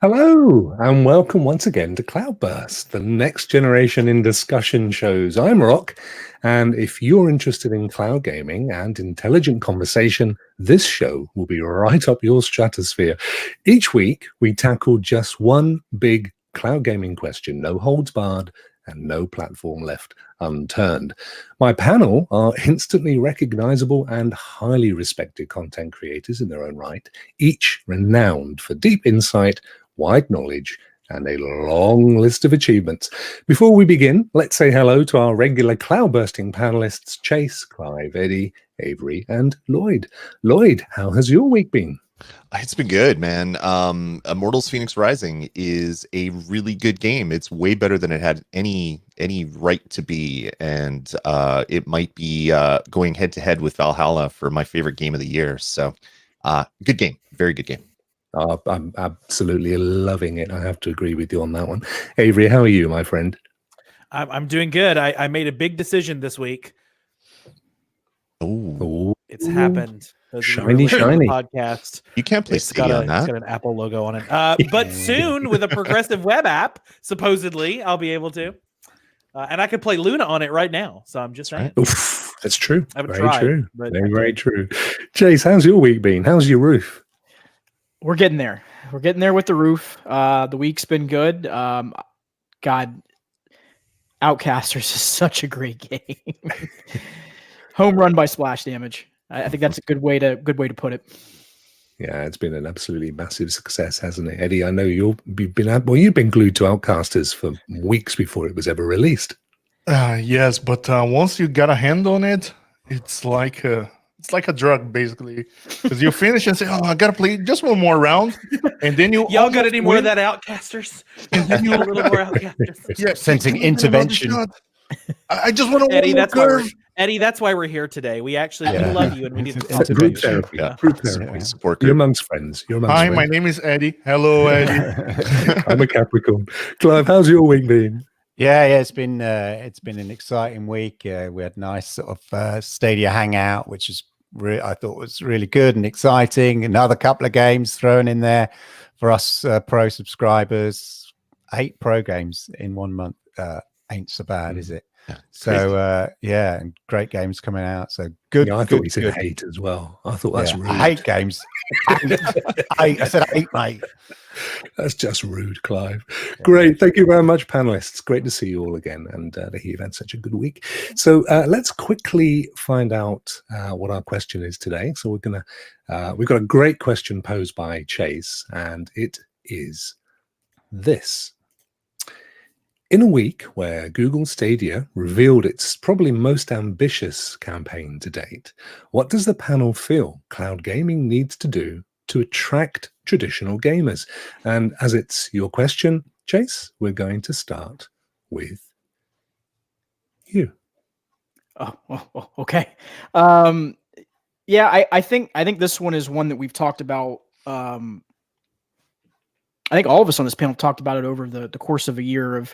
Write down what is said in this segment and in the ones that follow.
Hello, and welcome once again to CloudBurst, the next generation in discussion shows. I'm Rokk, and if you're interested in cloud gaming and intelligent conversation, this show will be right up your stratosphere. Each week, we tackle just one big cloud gaming question, no holds barred, and no platform left unturned. My panel are instantly recognizable and highly respected content creators in their own right, each renowned for deep insight, wide knowledge, and a long list of achievements. Before we begin, let's say hello to our regular cloud-bursting panelists, Chase, Clive, Eddie, Avery, and Lloyd. Lloyd, how has your week been? It's been good, man. Immortals Phoenix Rising is a really good game. It's way better than it had any right to be, and it might be going head to head with Valhalla for my favorite game of the year. So, good game, very good game. I'm absolutely loving it. I have to agree with you on that one. Avery, how are you, my friend? I'm doing good. I made a big decision this week. Oh, it's happened. Shiny. Podcast. You can't play Stadia on that. It's got an Apple logo on it. But soon, with a progressive web app, supposedly, I'll be able to. And I could play Luna on it right now. So I'm just saying. Oof, that's true. I haven't very tried, true. But very true. Chase, how's your week been? How's your roof? We're getting there. We're getting there with the roof. The week's been good. God, Outcasters is such a great game. Home run by splash damage. I think that's a good way to put it. Yeah, it's been an absolutely massive success, hasn't it, Eddie? I know you've been glued to Outcasters for weeks before it was ever released. Yes, but once you got a hand on it, it's like a drug, basically, because you finish and say, "Oh, I gotta play just one more round," and then y'all got any more of that Outcasters? And then you a little more Outcasters. Yeah, sensing intervention. I just want to. Eddie, that's why we're here today. We actually we love you, and we need to talk group to you. therapy. Group therapy. Support You're group. amongst friends. Hi, my name is Eddie. Hello, Eddie. I'm a Capricorn. Clive, how's your week been? Yeah, it's been an exciting week. We had a nice sort of Stadia hangout, which is I thought was really good and exciting. Another couple of games thrown in there for us pro subscribers. 8 pro games in 1 month ain't so bad, is it? Yeah, so and great games coming out. So good. Yeah, I thought you said 8 as well. I thought that's rude. 8 games. I said 8, mate. That's just rude, Clive. Great. Thank you very much, panelists. Great to see you all again and to hear you've had such a good week. So let's quickly find out what our question is today. So we've got a great question posed by Chase, and it is this. In a week where Google Stadia revealed its probably most ambitious campaign to date, what does the panel feel cloud gaming needs to do to attract traditional gamers? And as it's your question, Chase, we're going to start with you. Oh, okay. I think this one is one that we've talked about. I think all of us on this panel talked about it over the course of a year of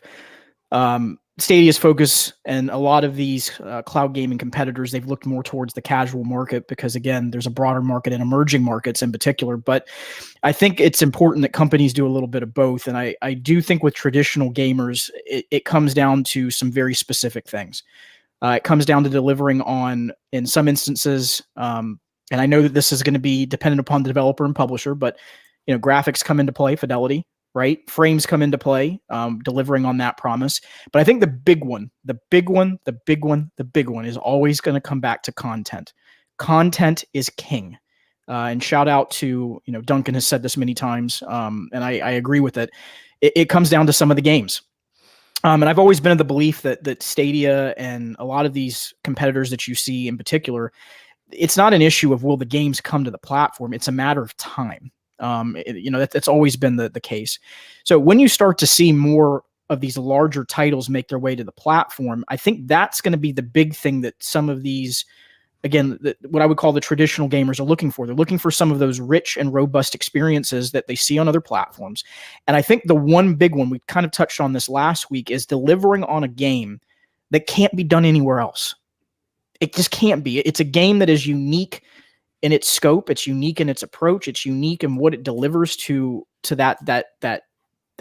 Stadia's focus, and a lot of these cloud gaming competitors, they've looked more towards the casual market because, again, there's a broader market and emerging markets in particular. But I think it's important that companies do a little bit of both. And I do think with traditional gamers, it comes down to some very specific things. It comes down to delivering on, in some instances, and I know that this is going to be dependent upon the developer and publisher, but graphics come into play, fidelity, right? Frames come into play, delivering on that promise. But I think the big one is always going to come back to content. Content is king. And shout out to, Duncan has said this many times, and I agree with it. It comes down to some of the games. And I've always been of the belief that Stadia and a lot of these competitors that you see in particular, it's not an issue of will the games come to the platform. It's a matter of time. That's always been the case. So when you start to see more of these larger titles make their way to the platform, I think that's going to be the big thing that some of these, again, what I would call the traditional gamers are looking for. They're looking for some of those rich and robust experiences that they see on other platforms. And I think the one big one, we kind of touched on this last week, is delivering on a game that can't be done anywhere else. It just can't be. It's a game that is unique in its scope. It's unique in its approach. It's unique in what it delivers to that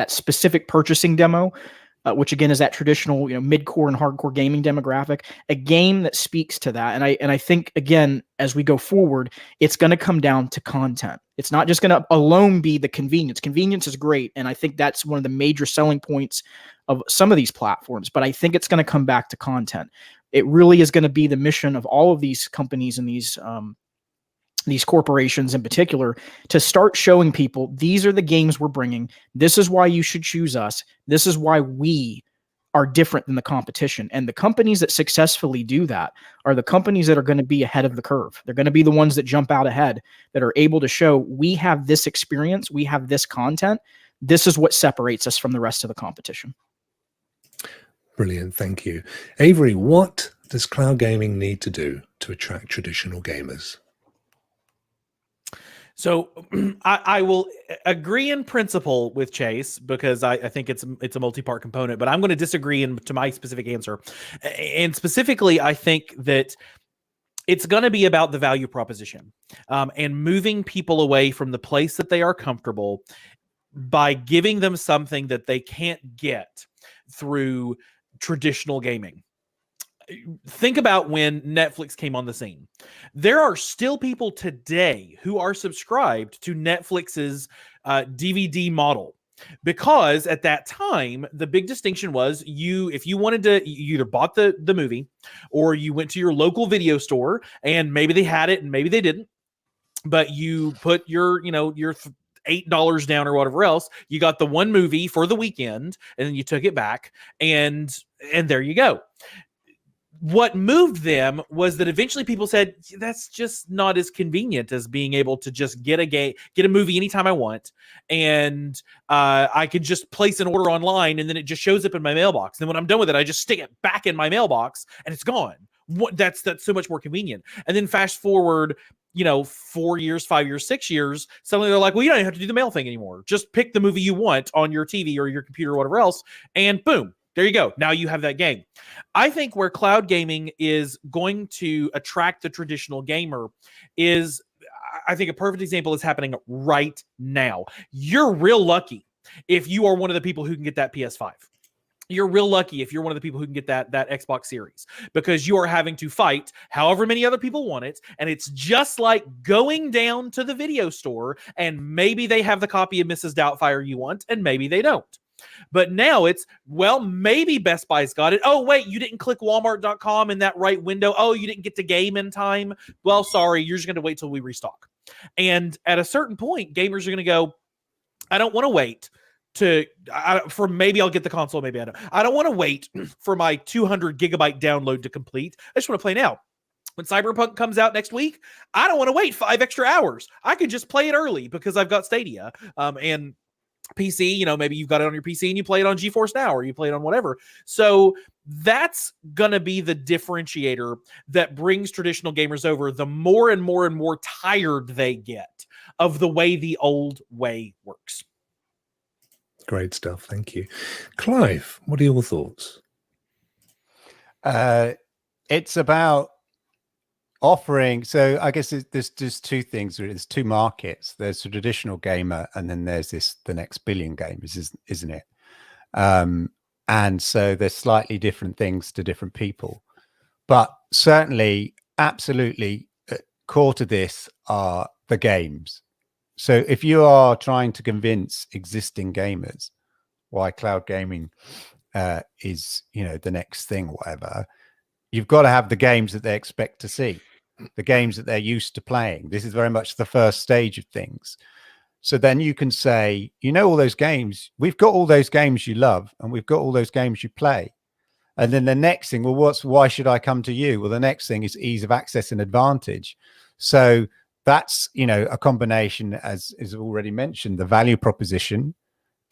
specific purchasing demo, which again is that traditional, mid-core and hardcore gaming demographic. A game that speaks to that, and I think again as we go forward, it's going to come down to content. It's not just going to alone be the convenience. Convenience is great, and I think that's one of the major selling points of some of these platforms. But I think it's going to come back to content. It really is going to be the mission of all of these companies and these corporations in particular, to start showing people these are the games we're bringing. This is why you should choose us. This is why we are different than the competition. And the companies that successfully do that are the companies that are going to be ahead of the curve. They're going to be the ones that jump out ahead, that are able to show we have this experience, we have this content. This is what separates us from the rest of the competition. Brilliant. Thank you. Avery, what does cloud gaming need to do to attract traditional gamers? So I will agree in principle with Chase, because I think it's a multi-part component, but I'm going to disagree to my specific answer. And specifically, I think that it's going to be about the value proposition, and moving people away from the place that they are comfortable by giving them something that they can't get through traditional gaming. Think about when Netflix came on the scene. There are still people today who are subscribed to Netflix's DVD model, because at that time, the big distinction was if you wanted to, you either bought the movie, or you went to your local video store and maybe they had it and maybe they didn't, but you put your $8 down or whatever else. You got the one movie for the weekend and then you took it back, and there you go. What moved them was that eventually people said, that's just not as convenient as being able to just get a movie anytime I want. And I could just place an order online and then it just shows up in my mailbox. Then when I'm done with it, I just stick it back in my mailbox and it's gone. That's so much more convenient. And then fast forward, 4 years, 5 years, 6 years, suddenly they're like, well, you don't even have to do the mail thing anymore. Just pick the movie you want on your TV or your computer or whatever else. And boom. There you go. Now you have that game. I think where cloud gaming is going to attract the traditional gamer is, I think a perfect example is happening right now. You're real lucky if you are one of the people who can get that PS5. You're real lucky if you're one of the people who can get that Xbox Series, because you are having to fight however many other people want it. And it's just like going down to the video store and maybe they have the copy of Mrs. Doubtfire you want and maybe they don't. But now it's, well, maybe Best Buy's got it. Oh, wait, you didn't click Walmart.com in that right window. Oh, you didn't get to game in time. Well, sorry, you're just going to wait till we restock. And at a certain point, gamers are going to go, I don't want to wait for maybe I'll get the console, maybe I don't. I don't want to wait for my 200 gigabyte download to complete. I just want to play now. When Cyberpunk comes out next week, I don't want to wait 5 extra hours. I could just play it early because I've got Stadia. And PC, maybe you've got it on your PC and you play it on GeForce Now or you play it on whatever. So that's going to be the differentiator that brings traditional gamers over the more and more and more tired they get of the way the old way works. Great stuff. Thank you. Clive, what are your thoughts? It's about offering, so I guess there's just two things. There's two markets. There's a traditional gamer, and then there's the next billion gamers, isn't it? And so there's slightly different things to different people, but certainly, absolutely, core to this are the games. So if you are trying to convince existing gamers why cloud gaming is the next thing or whatever, you've got to have the games that they expect to see, the games that they're used to playing. This is very much the first stage of things. So then you can say, all those games, we've got all those games you love, and we've got all those games you play. And then the next thing, well, why should I come to you? Well, the next thing is ease of access and advantage. So that's, a combination, as is already mentioned, the value proposition,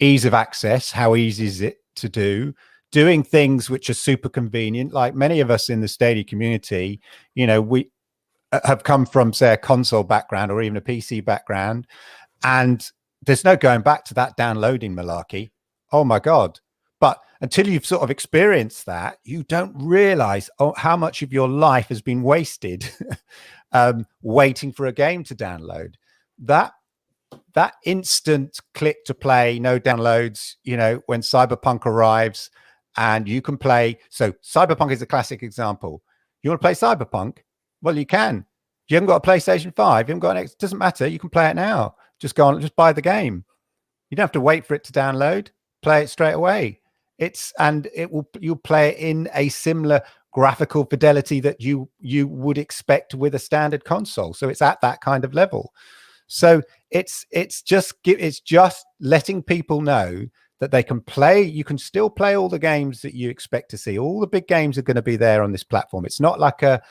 ease of access, how easy is it to do, doing things which are super convenient. Like many of us in the Stadia community, we have come from, say, a console background or even a PC background, and there's no going back to that downloading malarkey. Oh my God. But until you've sort of experienced that, you don't realize how much of your life has been wasted waiting for a game to download. That instant click to play, no downloads, when Cyberpunk arrives and you can play. So Cyberpunk is a classic example. You want to play Cyberpunk? Well, you can. You haven't got a PlayStation 5, you haven't got an X, it doesn't matter. You can play it now. Just go on, just buy the game. You don't have to wait for it to download. Play it straight away. You'll play it in a similar graphical fidelity that you would expect with a standard console. So it's at that kind of level. So it's just letting people know that they can play. You can still play all the games that you expect to see. All the big games are going to be there on this platform. It's not like a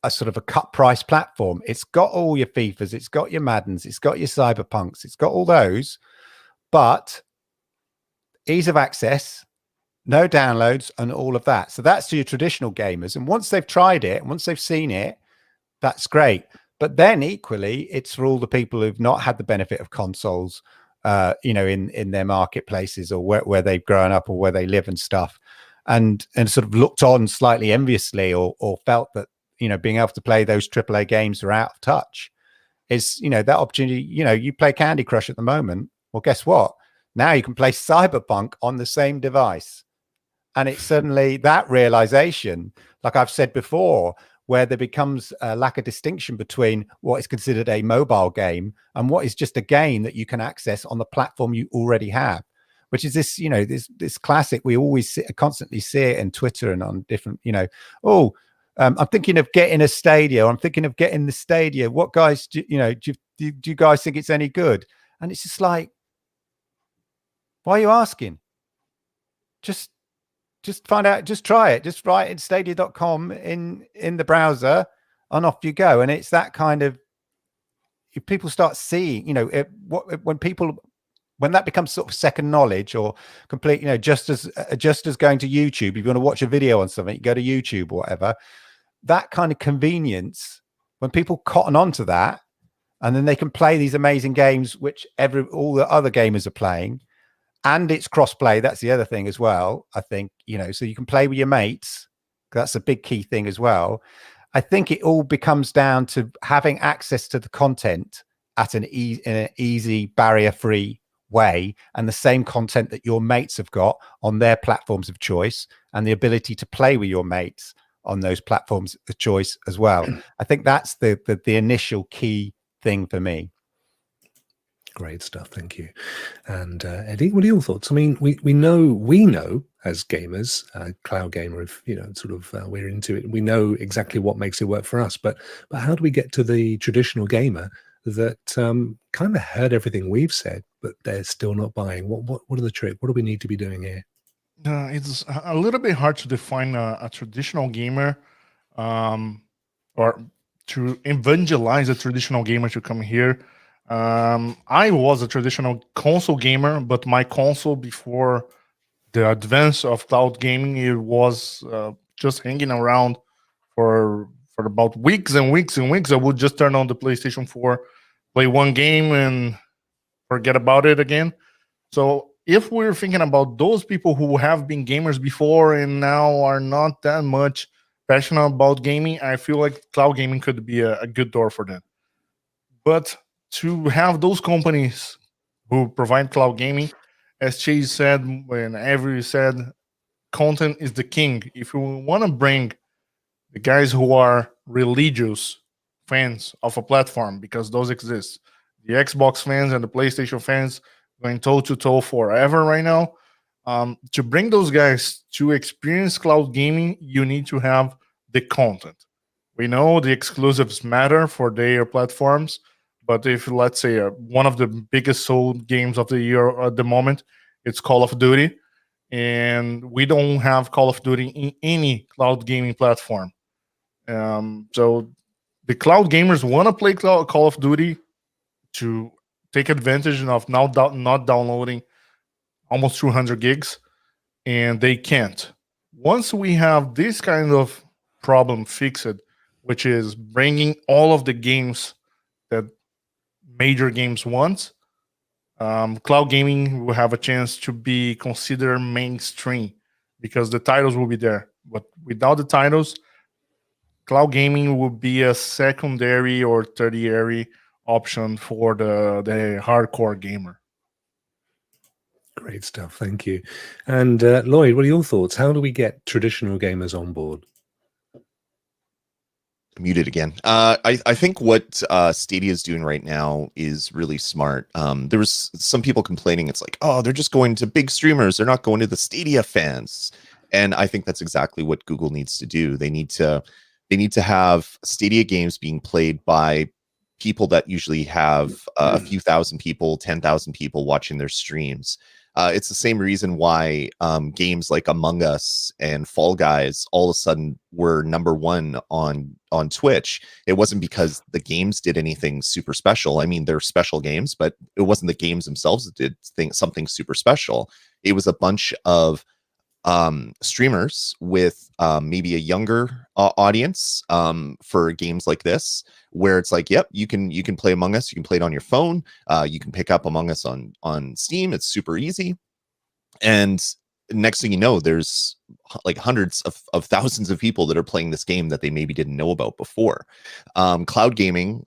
sort of a cut price platform. It's got all your FIFAs, it's got your Maddens, it's got your Cyberpunks, it's got all those, but ease of access, no downloads, and all of that. So that's to your traditional gamers. And once they've tried it, once they've seen it, that's great. But then equally, it's for all the people who've not had the benefit of consoles, in their marketplaces or where they've grown up or where they live and stuff, and sort of looked on slightly enviously or felt that, being able to play those AAA games are out of touch. Is, that opportunity. You play Candy Crush at the moment. Well, guess what? Now you can play Cyberpunk on the same device. And it's suddenly that realization, like I've said before, where there becomes a lack of distinction between what is considered a mobile game and what is just a game that you can access on the platform you already have, which is this, this classic. We always constantly see it in Twitter and on different, I'm thinking of getting a Stadia. I'm thinking of getting the Stadia. What guys, do you guys think it's any good? And it's just like, why are you asking? Just find out, just try it. Just write in stadia.com in the browser and off you go. And it's that kind of, if people start seeing, when that becomes sort of second knowledge or complete, just as going to YouTube, if you want to watch a video on something, you go to YouTube or whatever, that kind of convenience, when people cotton onto that, and then they can play these amazing games, which all the other gamers are playing, and it's cross-play. That's the other thing as well, I think, so you can play with your mates. That's a big key thing as well. I think it all becomes down to having access to the content at in an easy, barrier-free way, and the same content that your mates have got on their platforms of choice, and the ability to play with your mates on those platforms of choice as well. I think that's the initial key thing for me. Great stuff, thank you. And Eddie, what are your thoughts? I mean, we know as gamers, Cloud Gamer, if we're into it, we know exactly what makes it work for us. But how do we get to the traditional gamer that kind of heard everything we've said, but they're still not buying? What are the tricks? What do we need to be doing here? It's a little bit hard to define a traditional gamer, or to evangelize a traditional gamer to come here. I was a traditional console gamer, but my console, before the advance of cloud gaming, it was just hanging around for about weeks and weeks and weeks. I would just turn on the PlayStation 4, play one game, and forget about it again. So if we're thinking about those people who have been gamers before and now are not that much passionate about gaming, I feel like cloud gaming could be a good door for them. But to have those companies who provide cloud gaming, as Chase said, when Avery said, content is the king. If you want to bring the guys who are religious fans of a platform, because those exist, the Xbox fans and the PlayStation fans going toe-to-toe forever right now, to bring those guys to experience cloud gaming, you need to have the content. We know the exclusives matter for their platforms, but if, let's say, one of the biggest sold games of the year at the moment, it's Call of Duty, and we don't have Call of Duty in any cloud gaming platform. So the cloud gamers want to play Call of Duty to take advantage of not downloading almost 200 gigs, and they can't. Once we have this kind of problem fixed, which is bringing all of the games that major games want, Cloud gaming will have a chance to be considered mainstream because the titles will be there. But without the titles, cloud gaming will be a secondary or tertiary option for the hardcore gamer. Great stuff. Thank you. And Lloyd, what are your thoughts? How do we get traditional gamers on board? Muted again. I think what Stadia is doing right now is really smart. There was some people complaining it's like, oh, they're just going to big streamers, they're not going to the Stadia fans. And I think that's exactly what Google needs to do. They need to have Stadia games being played by people that usually have a few thousand people, 10,000 people watching their streams. It's the same reason why games like Among Us and Fall Guys all of a sudden were #1 on Twitch. It wasn't because the games did anything super special. I mean, they're special games, but it wasn't the games themselves that did something super special. It was a bunch of streamers with maybe a younger audience for games like this, where it's like, yep, you can play Among Us, you can play it on your phone, you can pick up Among Us on Steam, it's super easy. And next thing you know, there's like hundreds of thousands of people that are playing this game that they maybe didn't know about before. Cloud gaming,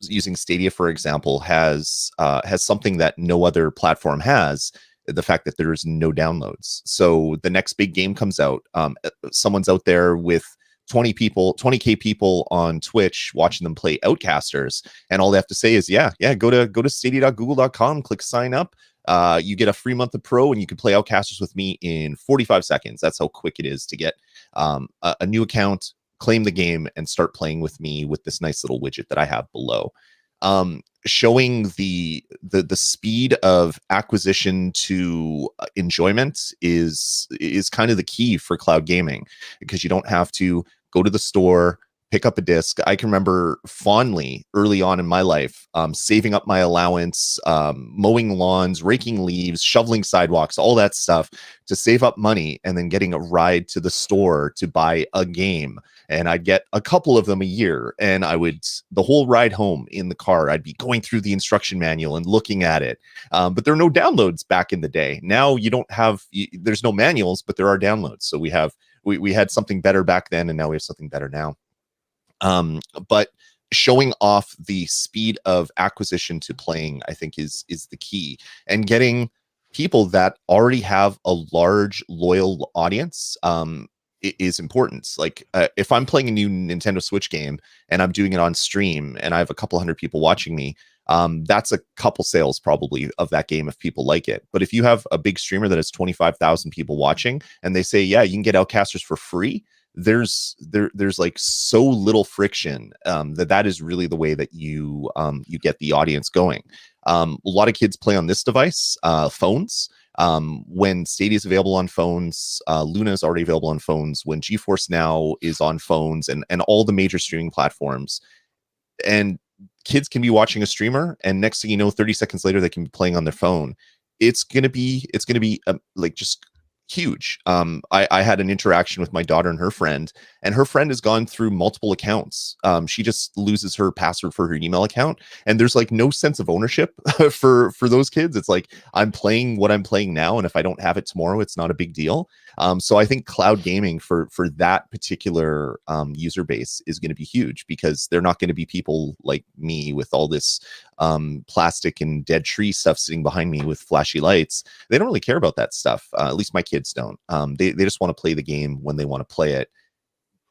using Stadia for example, has something that no other platform has. The fact that there's no downloads. So the next big game comes out, someone's out there with 20k people on Twitch watching them play Outcasters, and all they have to say is yeah, go to stadia.google.com, click sign up. You get a free month of Pro, and you can play Outcasters with me in 45 seconds. That's how quick it is to get a new account, claim the game, and start playing with me with this nice little widget that I have below. Showing the speed of acquisition to enjoyment is kind of the key for cloud gaming, because you don't have to go to the store, pick up a disc. I can remember fondly early on in my life, saving up my allowance, mowing lawns, raking leaves, shoveling sidewalks, all that stuff to save up money, and then getting a ride to the store to buy a game. And I'd get a couple of them a year, and the whole ride home in the car, I'd be going through the instruction manual and looking at it. But there are no downloads back in the day. Now there's no manuals, but there are downloads. So we had something better back then, and now we have something better now. But showing off the speed of acquisition to playing, I think is the key, and getting people that already have a large loyal audience is important. Like if I'm playing a new Nintendo Switch game and I'm doing it on stream and I have a couple hundred people watching me, that's a couple sales probably of that game if people like it. But if you have a big streamer that has 25,000 people watching and they say, yeah, you can get Outcasters for free, there's like so little friction that is really the way that you get the audience going. A lot of kids play on this device, phones. When Stadia is available on phones, Luna is already available on phones, when GeForce Now is on phones, and all the major streaming platforms, and kids can be watching a streamer, and next thing you know, 30 seconds later, they can be playing on their phone. It's gonna be like just huge. I had an interaction with my daughter and her friend has gone through multiple accounts. She just loses her password for her email account, and there's like no sense of ownership for those kids. It's like, I'm playing what I'm playing now, and if I don't have it tomorrow, it's not a big deal. So I think cloud gaming for that particular user base is going to be huge, because they're not going to be people like me with all this plastic and dead tree stuff sitting behind me with flashy lights. They don't really care about that stuff. At least my kids don't. They just want to play the game when they want to play it.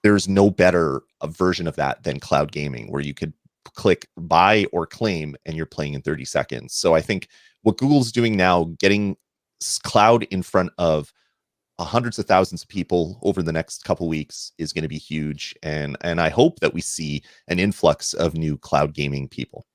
There's no better version of that than cloud gaming, where you could click buy or claim and you're playing in 30 seconds. So I think what Google's doing now, getting cloud in front of hundreds of thousands of people over the next couple weeks, is going to be huge. And I hope that we see an influx of new cloud gaming people.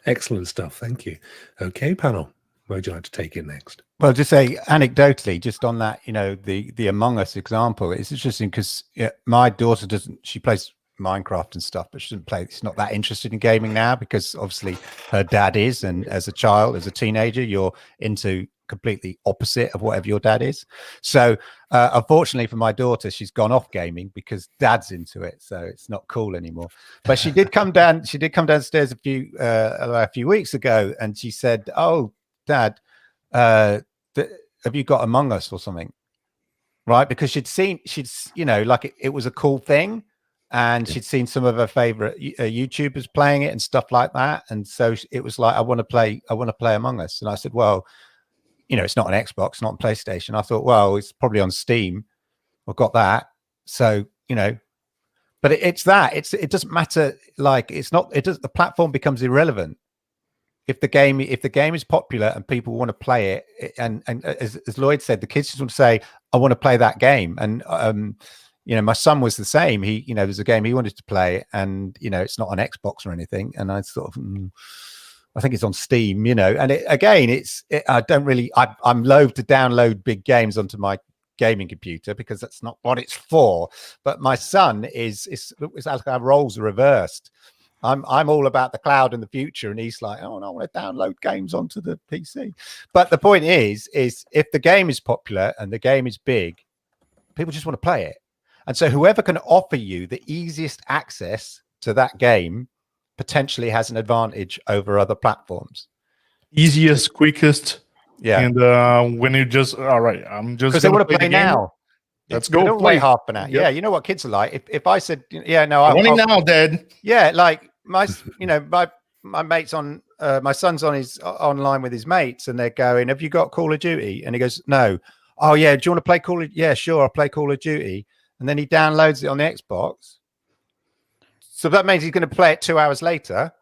Excellent stuff. Thank you. Okay, panel, where would you like to take it next? Well, just say anecdotally, just on that, the Among Us example, it's interesting because my daughter she plays Minecraft and stuff, but she doesn't play. She's not that interested in gaming now, because obviously her dad is, and as a child, as a teenager, you're into completely opposite of whatever your dad is. So unfortunately for my daughter, she's gone off gaming because dad's into it, so it's not cool anymore. But she did come down. She did come downstairs a few weeks ago, and she said, "Oh, Dad, have you got Among Us or something?" Right, because she'd like it was a cool thing, and she'd seen some of her favorite YouTubers playing it and stuff like that, and so it was like, I want to play Among Us. And I said, well, it's not on Xbox, not on PlayStation. I thought, well, it's probably on Steam. I've got that, so but it doesn't matter. Like, the platform becomes irrelevant if the game is popular and people want to play it. And as Lloyd said, the kids just want to say, I want to play that game. And my son was the same. He, there's a game he wanted to play, and it's not on Xbox or anything. And I sort of, I think it's on Steam. And I'm loath to download big games onto my gaming computer because that's not what it's for. But my son it's like our roles are reversed. I'm all about the cloud and the future, and he's like, oh no, I want to download games onto the PC. But the point is if the game is popular and the game is big, people just want to play it. And so whoever can offer you the easiest access to that game potentially has an advantage over other platforms. Easiest, quickest. Yeah. And when you just, all right, I'm just because they want to play now. Let's They go don't play wait half an hour. Yep. Yeah, you know what kids are like. If I said, yeah, no, I'm running now, Dad. Yeah, like my mate's on. My son's online with his mates, and they're going, "Have you got Call of Duty?" And he goes, "No." Oh yeah, do you want to play Call of? Yeah, sure, I'll play Call of Duty. And then he downloads it on the Xbox. So that means he's going to play it 2 hours later.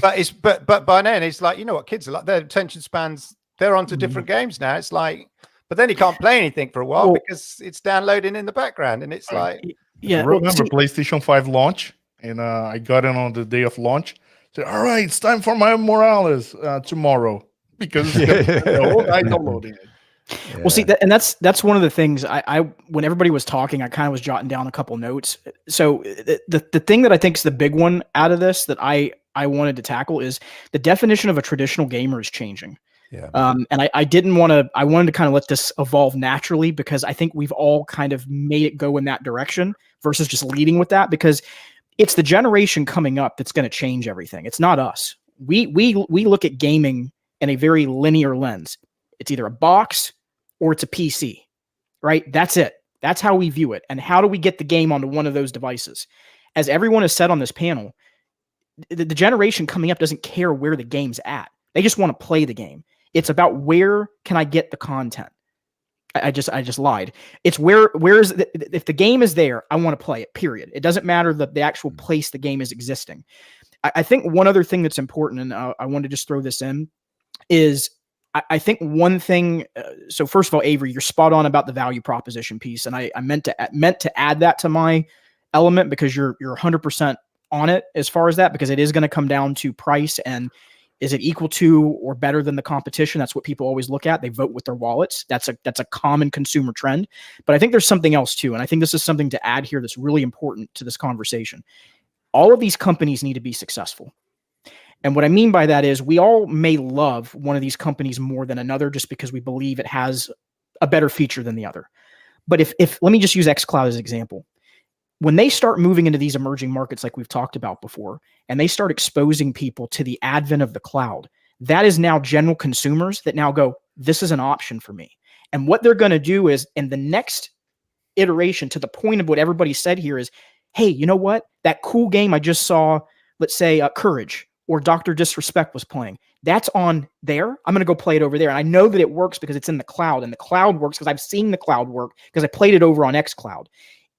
but by then it's like, you know what kids are like. Their attention spans, they're onto different games now. It's like, but then he can't play anything for a while because it's downloading in the background, and it's like, I remember PlayStation 5 launch, and I got it on the day of launch. Said, all right, it's time for my Morales tomorrow, because the whole night downloading it. Yeah. Well, see, that's one of the things I when everybody was talking, I kind of was jotting down a couple notes. So the thing that I think is the big one out of this that I wanted to tackle is the definition of a traditional gamer is changing. Yeah. And I wanted to kind of let this evolve naturally, because I think we've all kind of made it go in that direction versus just leading with that, because it's the generation coming up that's going to change everything. It's not us. We look at gaming in a very linear lens. It's either a box or it's a PC, right? That's it. That's how we view it. And how do we get the game onto one of those devices? As everyone has said on this panel, the generation coming up doesn't care where the game's at. They just want to play the game. It's about where can I get the content. I just lied. It's if the game is there, I want to play it, period. It doesn't matter the actual place the game is existing. I think one other thing that's important, and I want to just throw this in, is I think one thing. So first of all, Avery, you're spot on about the value proposition piece, and I meant to add that to my element, because you're 100% on it as far as that, because it is going to come down to price, and is it equal to or better than the competition? That's what people always look at. They vote with their wallets. That's a common consumer trend. But I think there's something else too, and I think this is something to add here that's really important to this conversation. All of these companies need to be successful. And what I mean by that is we all may love one of these companies more than another just because we believe it has a better feature than the other. But if let me just use xCloud as an example. When they start moving into these emerging markets like we've talked about before, and they start exposing people to the advent of the cloud, that is now general consumers that now go, this is an option for me. And what they're going to do is, in the next iteration, to the point of what everybody said here, is, hey, you know what? That cool game I just saw, let's say Courage or Dr. Disrespect was playing, that's on there. I'm going to go play it over there. And I know that it works because it's in the cloud, and the cloud works because I've seen the cloud work because I played it over on xCloud.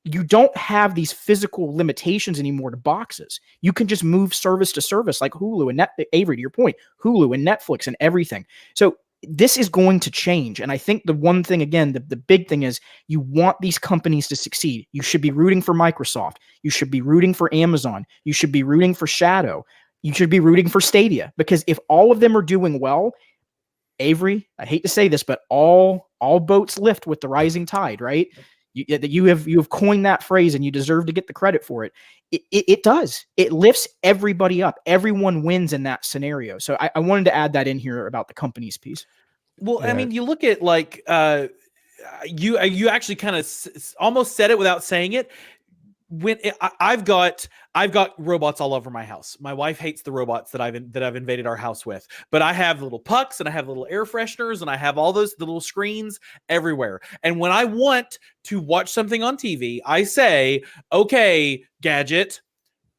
You don't have these physical limitations anymore to boxes. You can just move service to service like Hulu and Avery, to your point, Hulu and Netflix and everything. So this is going to change. And I think the one thing, again, the big thing is you want these companies to succeed. You should be rooting for Microsoft. You should be rooting for Amazon. You should be rooting for Shadow. You should be rooting for Stadia, because if all of them are doing well, Avery, I hate to say this, but all boats lift with the rising tide, right? You have coined that phrase, and you deserve to get the credit for it. It does. It lifts everybody up. Everyone wins in that scenario. So I wanted to add that in here about the company's piece. Well, I Yeah. mean, you look at like you actually kind of almost said it without saying it. I've got robots all over my house. My wife hates the robots that I've invaded our house with, but I have little pucks and I have little air fresheners and I have all the little screens everywhere. And when I want to watch something on TV, I say, "Okay, gadget,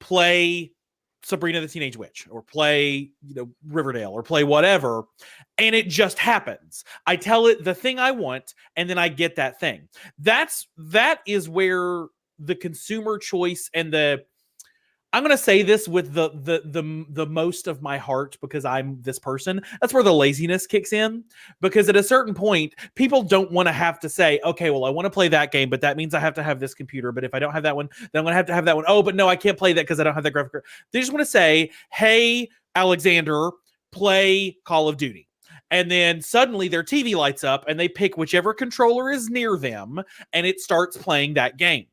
play Sabrina the Teenage Witch or play, Riverdale or play whatever." And it just happens. I tell it the thing I want, and then I get that thing. That is where the consumer choice and I'm going to say this with the most of my heart because I'm this person. That's where the laziness kicks in, because at a certain point, people don't want to have to say, okay, well, I want to play that game, but that means I have to have this computer. But if I don't have that one, then I'm going to have that one. Oh, but no, I can't play that because I don't have that graphic card. They just want to say, hey, Alexander, play Call of Duty. And then suddenly their TV lights up and they pick whichever controller is near them and it starts playing that game.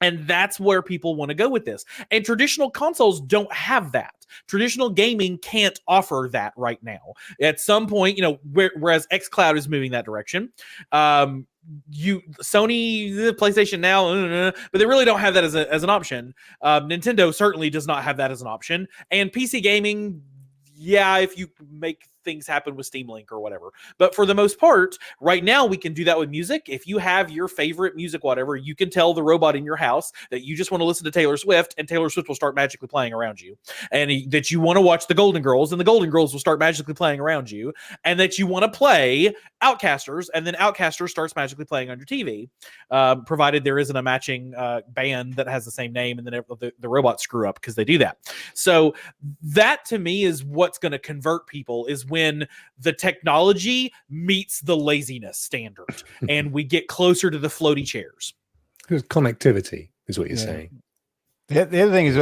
And that's where people want to go with this. And traditional consoles don't have that. Traditional gaming can't offer that right now. At some point, whereas xCloud is moving that direction, Sony, the PlayStation Now, but they really don't have that as an option. Nintendo certainly does not have that as an option. And PC gaming, yeah, if you make things happen with Steam Link or whatever. But for the most part, right now we can do that with music. If you have your favorite music, whatever, you can tell the robot in your house that you just want to listen to Taylor Swift, and Taylor Swift will start magically playing around you. And that you want to watch the Golden Girls, and the Golden Girls will start magically playing around you. And that you want to play Outcasters, and then Outcasters starts magically playing on your TV, provided there isn't a matching band that has the same name, and then the robots screw up because they do that. So that to me is what's going to convert people, is when the technology meets the laziness standard and we get closer to the floaty chairs. Connectivity is what you're saying. The other thing is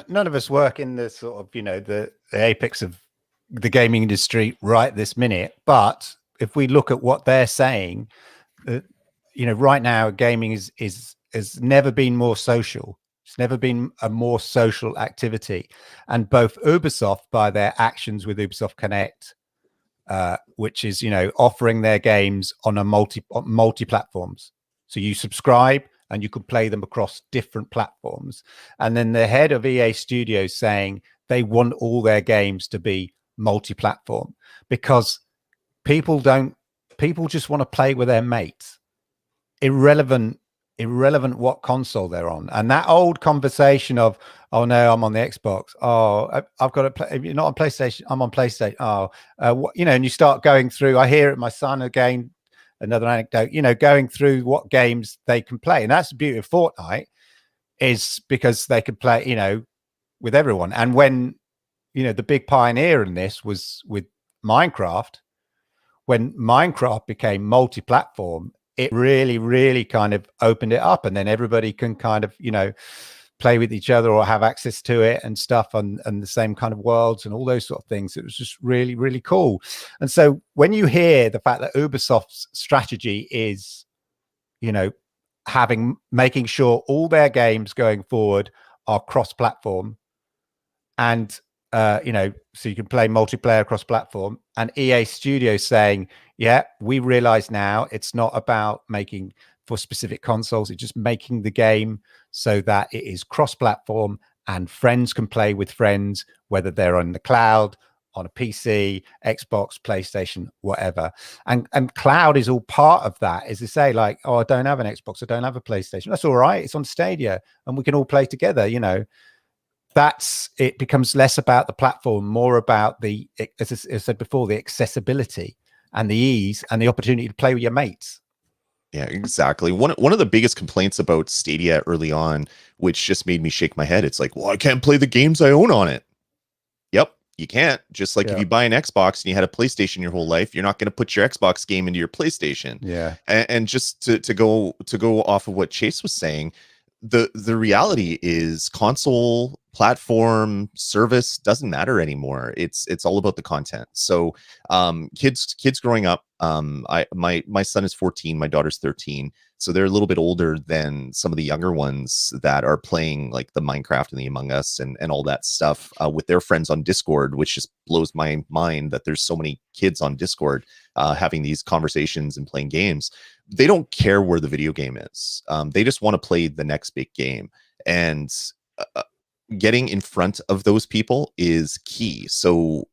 none of us work in the sort of, the apex of the gaming industry right this minute. But if we look at what they're saying, right now gaming has never been more social. It's never been a more social activity. And both Ubisoft, by their actions with Ubisoft Connect, which is, offering their games on a multi-platforms. So you subscribe and you can play them across different platforms. And then the head of EA Studios saying they want all their games to be multi-platform because people just want to play with their mates. Irrelevant what console they're on. And that old conversation of, oh no, I'm on the Xbox. Oh, I've got to play. You're not on PlayStation. I'm on PlayStation. Oh, and you start going through. I hear it. My son again. Another anecdote. Going through what games they can play, and that's the beauty of Fortnite, is because they could play, with everyone. And when, the big pioneer in this was with Minecraft. When Minecraft became multi-platform, it really, really kind of opened it up, and then everybody can kind of, play with each other or have access to it and stuff, and the same kind of worlds and all those sort of things. It was just really, really cool. And so when you hear the fact that Ubisoft's strategy is, making sure all their games going forward are cross-platform, and so you can play multiplayer across platform, and EA Studios saying, yeah, we realize now it's not about making for specific consoles, it's just making the game so that it is cross-platform and friends can play with friends, whether they're on the cloud, on a PC, Xbox, PlayStation, whatever. And cloud is all part of that, is to say like, oh, I don't have an Xbox, I don't have a PlayStation. That's all right, it's on Stadia and we can all play together, it becomes less about the platform, more about the, as I said before, the accessibility and the ease and the opportunity to play with your mates. Yeah, exactly. One of the biggest complaints about Stadia early on, which just made me shake my head, it's like, well, I can't play the games I own on it. Yep, you can't. Just like if you buy an Xbox and you had a PlayStation your whole life, you're not going to put your Xbox game into your PlayStation. Yeah. And just to go off of what Chase was saying, the reality is console platform, service doesn't matter anymore. It's all about the content. So kids growing up, my son is 14, my daughter's 13, so they're a little bit older than some of the younger ones that are playing like the Minecraft and the Among Us and all that stuff with their friends on Discord, which just blows my mind that there's so many kids on Discord having these conversations and playing games. They don't care where the video game is. They just want to play the next big game. And getting in front of those people is key. So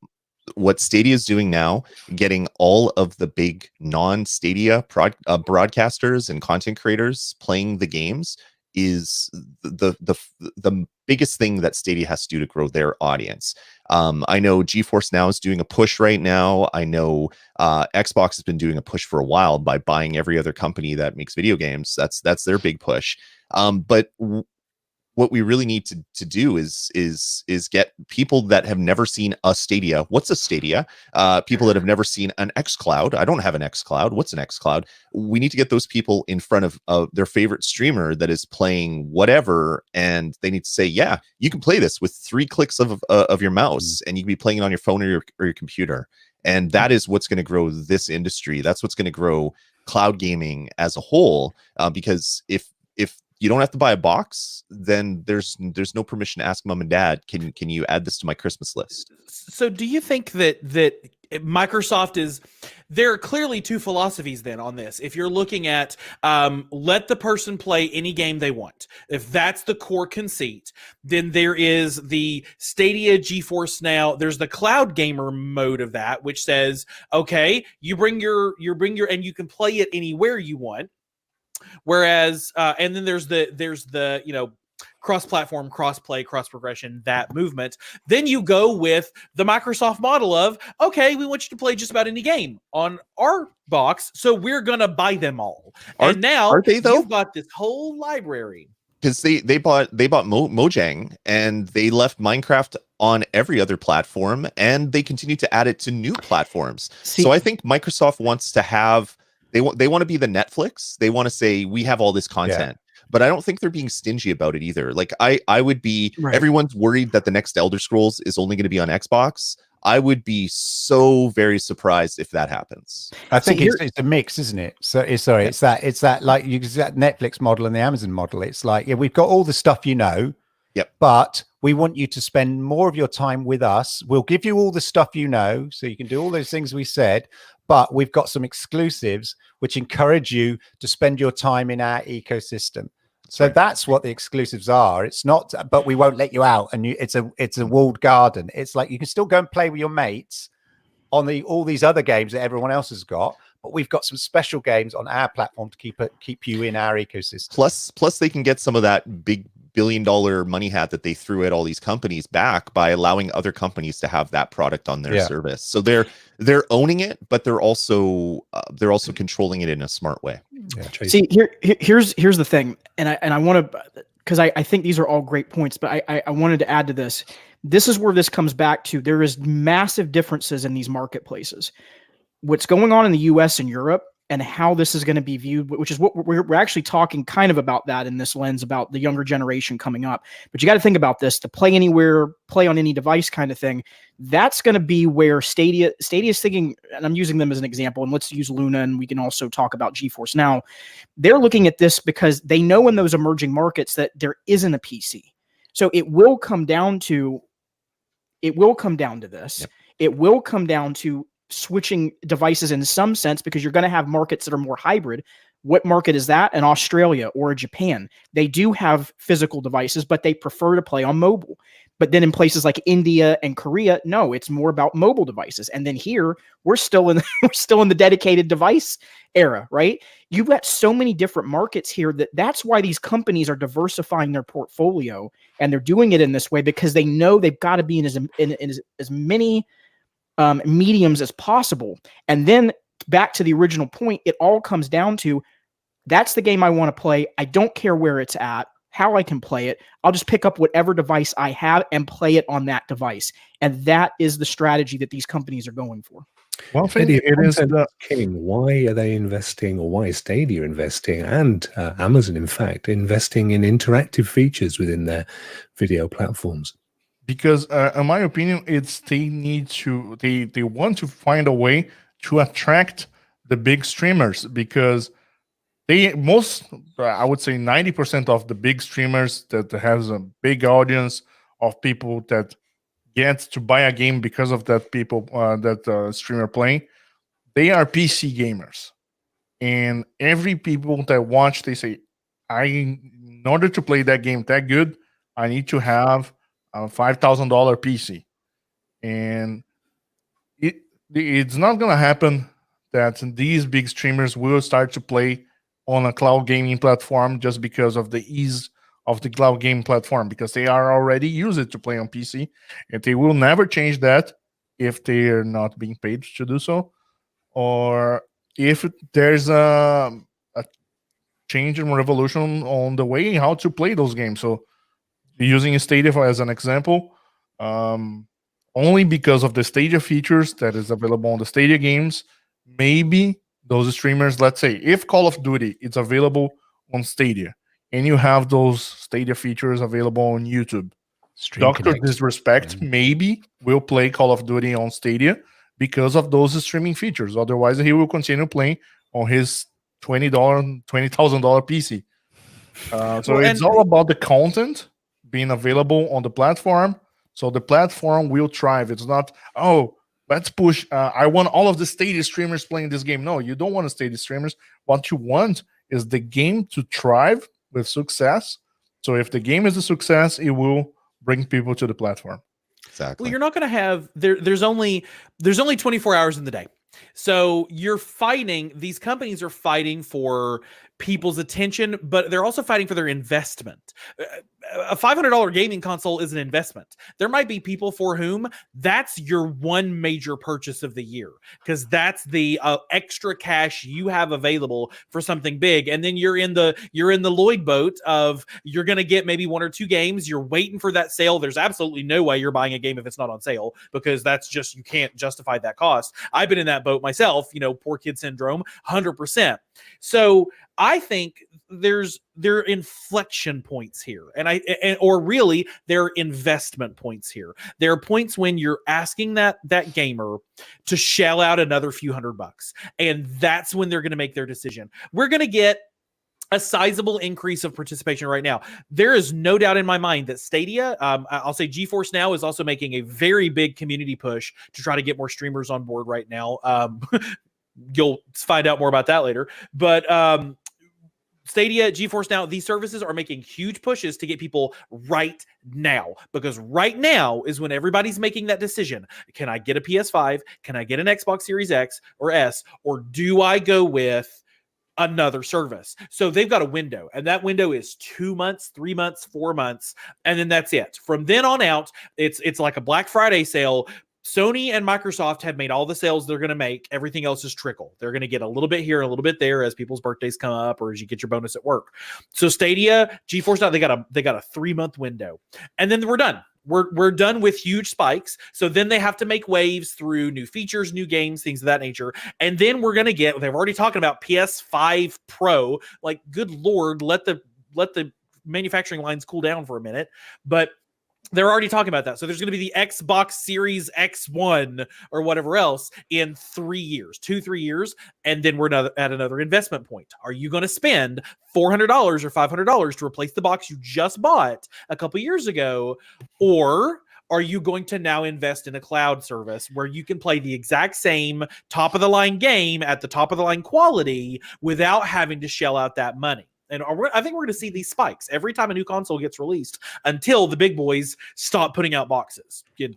what Stadia is doing now, getting all of the big non-Stadia broadcasters and content creators playing the games, is the biggest thing that Stadia has to do to grow their audience. I know GeForce Now is doing a push right now. I know Xbox has been doing a push for a while by buying every other company that makes video games. That's their big push. But what we really need to do is get people that have never seen a Stadia. What's a Stadia? People that have never seen an xCloud. I don't have an xCloud. What's an xCloud? We need to get those people in front of their favorite streamer that is playing whatever, and they need to say, yeah, you can play this with 3 clicks of your mouse, and you can be playing it on your phone or your computer. And that is what's going to grow this industry. That's what's going to grow cloud gaming as a whole. Because if you don't have to buy a box, then there's no permission to ask mom and dad, can you add this to my Christmas list? So do you think that Microsoft is, there are clearly two philosophies then on this. If you're looking at let the person play any game they want, if that's the core conceit, then there is the Stadia GeForce Now, there's the cloud gamer mode of that, which says, okay, you bring your and you can play it anywhere you want. Whereas, and then there's the cross-platform, cross-play, cross-progression, that movement. Then you go with the Microsoft model of, okay, we want you to play just about any game on our box, so we're gonna buy them all. And now are they, though? You've got this whole library. Because they bought Mojang, and they left Minecraft on every other platform, and they continue to add it to new platforms. So I think Microsoft wants to have. They want to be the Netflix. They want to say, we have all this content, but I don't think they're being stingy about it either. Like I would be, everyone's worried that the next Elder Scrolls is only going to be on Xbox. I would be so very surprised if that happens. I think it's a mix, isn't it? So it's that like you that Netflix model and the Amazon model. It's like, yeah, we've got all the stuff, but we want you to spend more of your time with us. We'll give you all the stuff, so you can do all those things we said. But we've got some exclusives which encourage you to spend your time in our ecosystem. So that's what the exclusives are. It's not, but we won't let you out, and it's a walled garden. It's like you can still go and play with your mates on all these other games that everyone else has got, but we've got some special games on our platform to keep you in our ecosystem. Plus they can get some of that big billion-dollar money hat that they threw at all these companies back by allowing other companies to have that product on their service. So they're owning it, but they're also controlling it in a smart way. See, here's the thing, and I want to, because I think these are all great points, but I wanted to add to this. This is where this comes back to. There is massive differences in these marketplaces. What's going on in the US and Europe, and how this is going to be viewed, which is what we're actually talking kind of about that in this lens about the younger generation coming up. But you got to think about this, to play anywhere, play on any device kind of thing. That's going to be where Stadia is thinking, and I'm using them as an example, and let's use Luna, and we can also talk about GeForce Now. They're looking at this because they know in those emerging markets that there isn't a PC. So it will come down to this. Yep. It will come down to switching devices in some sense, because you're going to have markets that are more hybrid. What market is that? In Australia or Japan, they do have physical devices, but they prefer to play on mobile. But then in places like India and Korea, no, it's more about mobile devices. And then here we're still in the dedicated device era, right? You've got so many different markets here that's why these companies are diversifying their portfolio, and they're doing it in this way, because they know they've got to be in as many mediums as possible. And then back to the original point, it all comes down to, that's the game I want to play. I don't care where it's at, how I can play it. I'll just pick up whatever device I have and play it on that device. And that is the strategy that these companies are going for. One thing Eddie, if it is content the is king, why are they investing, or why is Stadia investing, and Amazon, in fact, investing in interactive features within their video platforms? because in my opinion, it's they want to find a way to attract the big streamers, because I would say 90% of the big streamers that has a big audience of people that get to buy a game because of that streamer playing, they are PC gamers. And every people that watch, they say, in order to play that game that good, I need to have a $5,000 PC. And it's not gonna happen that these big streamers will start to play on a cloud gaming platform just because of the ease of the cloud gaming platform, because they are already used to play on PC, and they will never change that if they are not being paid to do so, or if there's a change and revolution on the way how to play those games. So using Stadia as an example, only because of the Stadia features that is available on the Stadia games, maybe those streamers, let's say if Call of Duty is available on Stadia and you have those Stadia features available on YouTube, Stream Dr. Connect. Disrespect Yeah. maybe will play Call of Duty on Stadia because of those streaming features. Otherwise, he will continue playing on his $20,000 PC. So it's all about the content being available on the platform. So the platform will thrive. It's not, oh, let's push. I want all of the Stadia streamers playing this game. No, you don't want to Stadia streamers. What you want is the game to thrive with success. So if the game is a success, it will bring people to the platform. Exactly. Well, you're not going to have there's only 24 hours in the day. So these companies are fighting for people's attention, but they're also fighting for their investment. A $500 gaming console is an investment. There might be people for whom that's your one major purchase of the year, because that's the extra cash you have available for something big. And then you're in the Lloyd boat of you're going to get maybe one or two games. You're waiting for that sale. There's absolutely no way you're buying a game if it's not on sale, because that's just, you can't justify that cost. I've been in that boat myself, poor kid syndrome, 100%. So I think there are inflection points here, or really there are investment points here. There are points when you're asking that gamer to shell out another few $100, and that's when they're going to make their decision. We're going to get a sizable increase of participation right now. There is no doubt in my mind that Stadia, I'll say GeForce Now is also making a very big community push to try to get more streamers on board right now. You'll find out more about that later. But Stadia, GeForce Now, these services are making huge pushes to get people right now, because right now is when everybody's making that decision. Can I get a PS5? Can I get an Xbox Series X or S? Or do I go with another service? So they've got a window, and that window is 2 months, 3 months, 4 months, and then that's it. From then on out, it's like a Black Friday sale. Sony and Microsoft have made all the sales they're going to make. Everything else is trickle. They're going to get a little bit here, a little bit there as people's birthdays come up, or as you get your bonus at work. So Stadia, GeForce Now, they got a 3-month window, and then we're done. We're done with huge spikes. So then they have to make waves through new features, new games, things of that nature. And then we're going to get, they've already talking about PS5 Pro. Like, good Lord, let the manufacturing lines cool down for a minute. But they're already talking about that. So there's going to be the Xbox Series X1 or whatever else in 3 years, 2-3 years. And then we're at another investment point. Are you going to spend $400 or $500 to replace the box you just bought a couple years ago? Or are you going to now invest in a cloud service where you can play the exact same top of the line game at the top of the line quality without having to shell out that money? And I think we're going to see these spikes every time a new console gets released until the big boys stop putting out boxes. I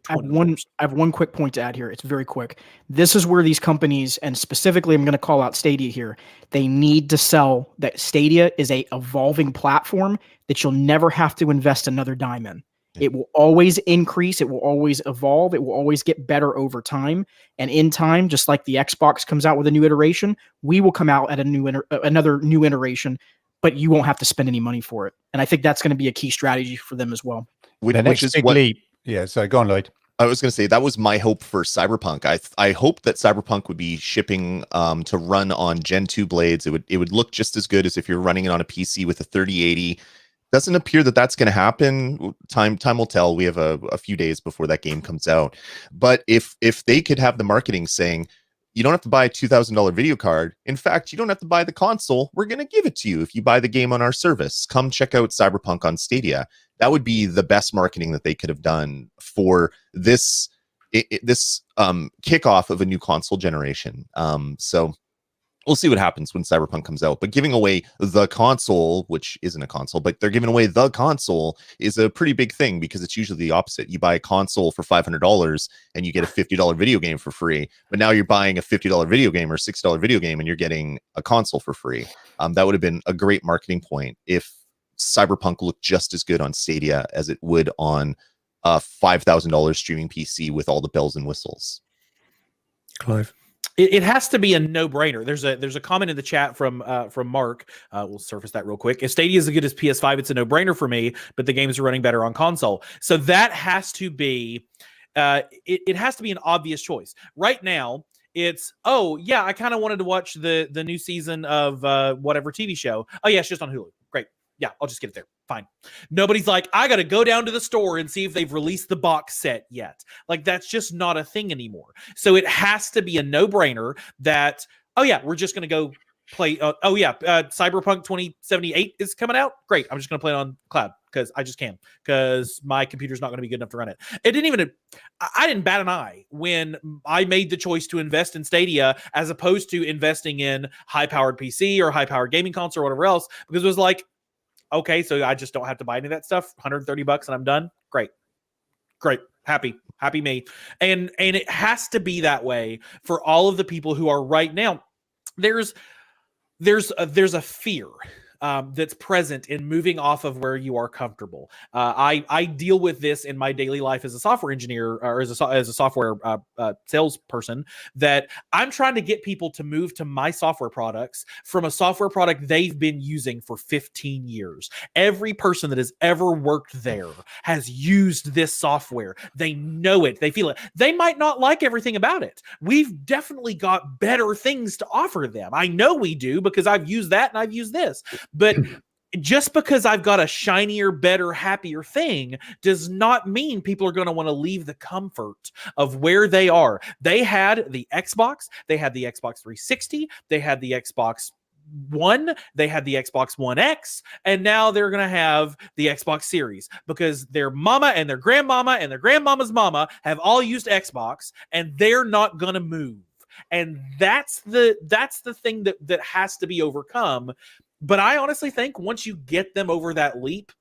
have one quick point to add here. It's very quick. This is where these companies, and specifically I'm going to call out Stadia here, they need to sell that Stadia is a evolving platform that you'll never have to invest another dime in. It will always increase. It will always evolve. It will always get better over time. And in time, just like the Xbox comes out with a new iteration, we will come out at another new iteration, but you won't have to spend any money for it. And I think that's going to be a key strategy for them as well. Which is big leap. Yeah, so go on, Lloyd. I was going to say that was my hope for Cyberpunk. I hoped that Cyberpunk would be shipping to run on Gen 2 blades. It would look just as good as if you're running it on a PC with a 3080. Doesn't appear that that's going to happen. Time will tell. We have a few days before that game comes out. But if they could have the marketing saying, you don't have to buy a $2,000 video card. In fact, you don't have to buy the console. We're going to give it to you if you buy the game on our service. Come check out Cyberpunk on Stadia. That would be the best marketing that they could have done for this kickoff of a new console generation. So we'll see what happens when Cyberpunk comes out. But giving away the console, which isn't a console, but they're giving away the console, is a pretty big thing, because it's usually the opposite. You buy a console for $500 and you get a $50 video game for free. But now you're buying a $50 video game or $60 video game and you're getting a console for free. That would have been a great marketing point if Cyberpunk looked just as good on Stadia as it would on a $5,000 streaming PC with all the bells and whistles. Clive? It has to be a no-brainer. There's a comment in the chat from Mark. We'll surface that real quick. If Stadia is as good as PS5, it's a no-brainer for me, but the games are running better on console. So that has to be it has to be an obvious choice. Right now, it's, oh yeah, I kind of wanted to watch the new season of whatever TV show. Oh yeah, it's just on Hulu. Great. Yeah, I'll just get it there. Fine. Nobody's like, I got to go down to the store and see if they've released the box set yet. Like, that's just not a thing anymore. So it has to be a no-brainer that, oh yeah, we're just going to go play. Cyberpunk 2078 is coming out. Great. I'm just going to play it on cloud because I just can, because my computer's not going to be good enough to run it. I didn't bat an eye when I made the choice to invest in Stadia as opposed to investing in high-powered PC or high-powered gaming console or whatever else, because it was like, okay, so I just don't have to buy any of that stuff. $130 and I'm done. Great. Happy me. And it has to be that way for all of the people who are right now. There's a fear that's present in moving off of where you are comfortable. I deal with this in my daily life as a software engineer or as a software salesperson, that I'm trying to get people to move to my software products from a software product they've been using for 15 years. Every person that has ever worked there has used this software. They know it. They feel it. They might not like everything about it. We've definitely got better things to offer them. I know we do, because I've used that and I've used this. But just because I've got a shinier, better, happier thing does not mean people are going to want to leave the comfort of where they are. They had the Xbox, they had the Xbox 360, they had the Xbox One, they had the Xbox One X, and now they're going to have the Xbox Series, because their mama and their grandmama and their grandmama's mama have all used Xbox, and they're not going to move. And that's the thing that has to be overcome. But I honestly think once you get them over that leap,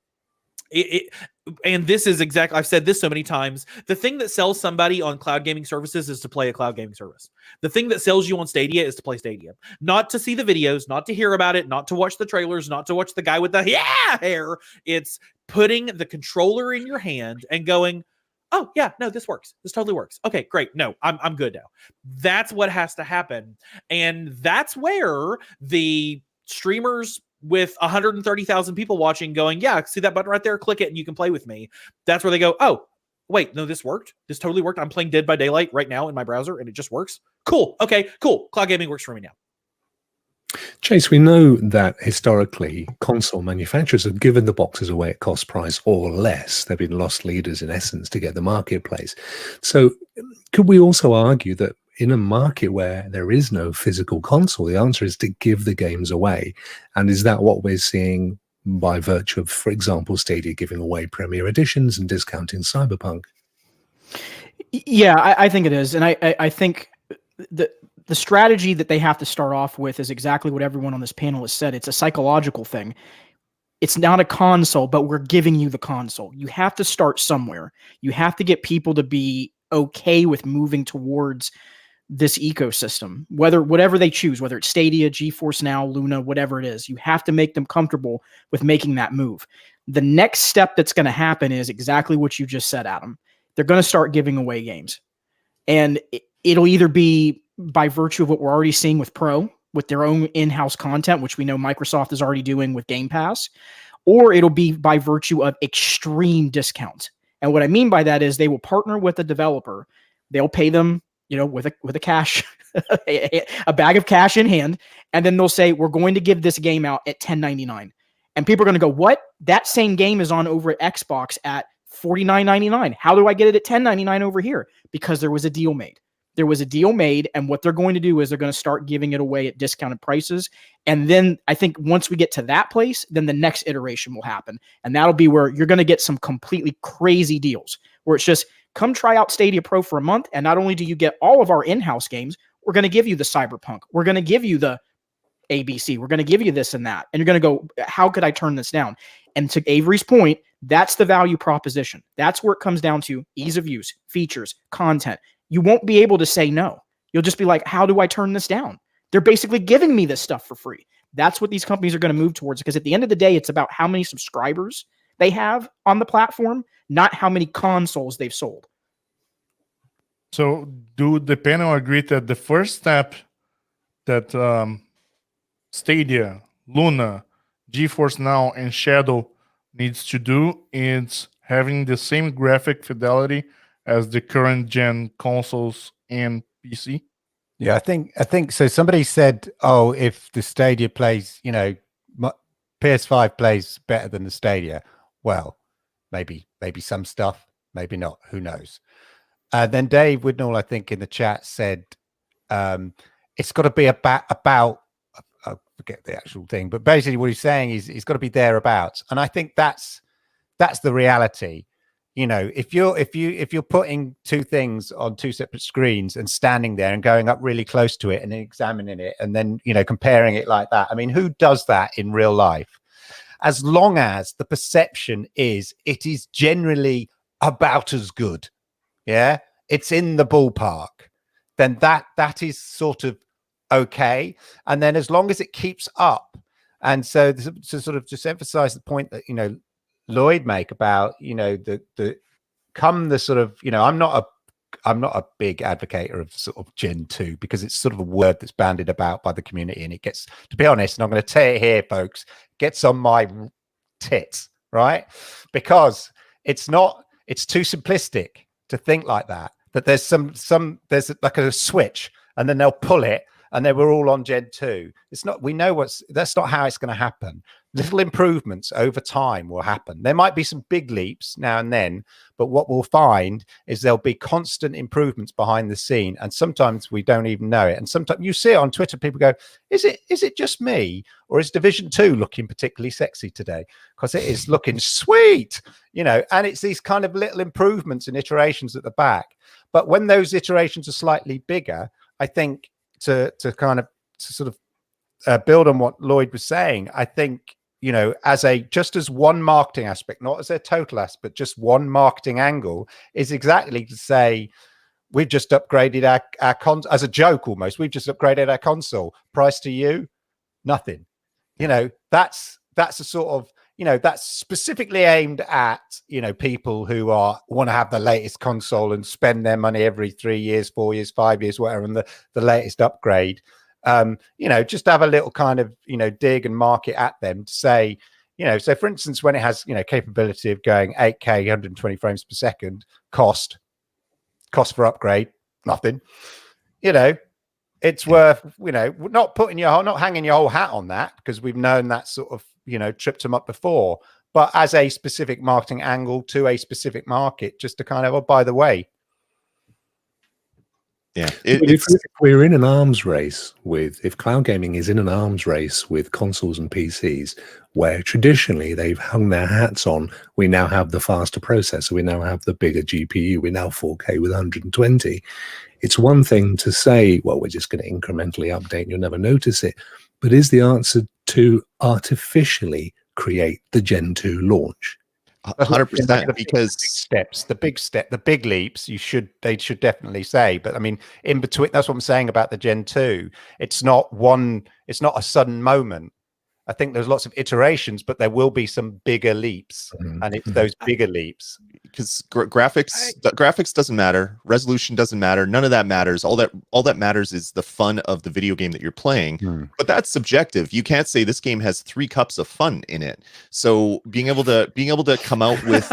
and this is exactly, I've said this so many times, the thing that sells somebody on cloud gaming services is to play a cloud gaming service. The thing that sells you on Stadia is to play Stadia. Not to see the videos, not to hear about it, not to watch the trailers, not to watch the guy with the hair. It's putting the controller in your hand and going, oh yeah, no, this works. This totally works. Okay, great. No, I'm good now. That's what has to happen. And that's where the streamers with 130,000 people watching going, yeah, see that button right there? Click it and you can play with me. That's where they go, oh, wait, no, this worked. This totally worked. I'm playing Dead by Daylight right now in my browser and it just works. Cool. Okay, cool. Cloud gaming works for me now. Chase, we know that historically console manufacturers have given the boxes away at cost price or less. They've been loss leaders in essence to get the marketplace. So could we also argue that in a market where there is no physical console, the answer is to give the games away? And is that what we're seeing by virtue of, for example, Stadia giving away Premier Editions and discounting Cyberpunk? Yeah, I think it is. And I think the strategy that they have to start off with is exactly what everyone on this panel has said. It's a psychological thing. It's not a console, but we're giving you the console. You have to start somewhere. You have to get people to be okay with moving towards this ecosystem, whatever they choose, whether it's Stadia, GeForce Now, Luna, whatever it is. You have to make them comfortable with making that move. The next step that's going to happen is exactly what you just said, Adam. They're going to start giving away games. And it'll either be by virtue of what we're already seeing with Pro, with their own in-house content, which we know Microsoft is already doing with Game Pass, or it'll be by virtue of extreme discounts. And what I mean by that is they will partner with a developer. They'll pay them, with a cash, a bag of cash in hand, and then they'll say, we're going to give this game out at $10.99. And people are going to go, what? That same game is on over at Xbox at $49.99. How do I get it at $10.99 over here? Because there was a deal made. There was a deal made, and what they're going to do is they're going to start giving it away at discounted prices. And then I think once we get to that place, then the next iteration will happen. And that'll be where you're going to get some completely crazy deals where it's just come try out Stadia Pro for a month. And not only do you get all of our in-house games, we're going to give you the Cyberpunk. We're going to give you the ABC. We're going to give you this and that. And you're going to go, how could I turn this down? And to Avery's point, that's the value proposition. That's where it comes down to ease of use, features, content. You won't be able to say no. You'll just be like, how do I turn this down? They're basically giving me this stuff for free. That's what these companies are going to move towards, because at the end of the day, it's about how many subscribers they have on the platform, not how many consoles they've sold. So do the panel agree that the first step that Stadia, Luna, GeForce Now, and Shadow needs to do is having the same graphic fidelity as the current gen consoles and PC? Yeah, I think so. Somebody said, "Oh, if the Stadia plays, PS5 plays better than the Stadia." Well, maybe some stuff, maybe not. Who knows? Then Dave Widnall, I think, in the chat said, "It's got to be about." I forget the actual thing, but basically what he's saying is it's got to be thereabouts, and I think that's the reality. If you're putting two things on two separate screens and standing there and going up really close to it and examining it and then, comparing it like that. I mean, who does that in real life? As long as the perception is it is generally about as good. Yeah. It's in the ballpark. Then that is sort of okay. And then as long as it keeps up. And so to sort of just emphasize the point that, Lloyd make about the sort of I'm not a big advocate of sort of Gen 2 because it's sort of a word that's bandied about by the community, and it gets, to be honest, and I'm going to say it here, folks, gets on my tits, right? Because it's too simplistic to think like that there's there's like a switch and then they'll pull it and then we're all on Gen 2. It's not, that's not how it's going to happen. Little improvements over time will happen. There might be some big leaps now and then, but what we'll find is there'll be constant improvements behind the scene. And sometimes we don't even know it. And sometimes you see it on Twitter, people go, is it just me? Or is Division 2 looking particularly sexy today? Because it is looking sweet, and it's these kind of little improvements and iterations at the back. But when those iterations are slightly bigger, I think to sort of build on what Lloyd was saying, I think, just as one marketing aspect, not as a total aspect, just one marketing angle is exactly to say, we've just upgraded our console, as a joke almost, we've just upgraded our console. Price to you, nothing. That's a sort of, that's specifically aimed at, people who want to have the latest console and spend their money every 3 years, 4 years, 5 years, whatever, and the latest upgrade. Just have a little kind of, dig and market at them to say, so for instance, when it has, capability of going 8K, 120 frames per second, cost for upgrade, nothing, it's worth, not hanging your whole hat on that, because we've known that sort of, tripped them up before, but as a specific marketing angle to a specific market, just to kind of, oh, by the way. Yeah, if we're in an arms race if cloud gaming is in an arms race with consoles and PCs, where traditionally they've hung their hats on, we now have the faster processor, we now have the bigger GPU, we now 4K with 120. It's one thing to say, well, we're just going to incrementally update and you'll never notice it. But is the answer to artificially create the Gen 2 launch? 100%, because the big leaps, they should definitely say. But I mean, in between, that's what I'm saying about the Gen 2. It's not a sudden moment. I think there's lots of iterations, but there will be some bigger leaps, and it's those bigger leaps. Because graphics doesn't matter, resolution doesn't matter, none of that matters. All that matters is the fun of the video game that you're playing. But that's subjective. You can't say this game has 3 cups of fun in it. So being able to come out with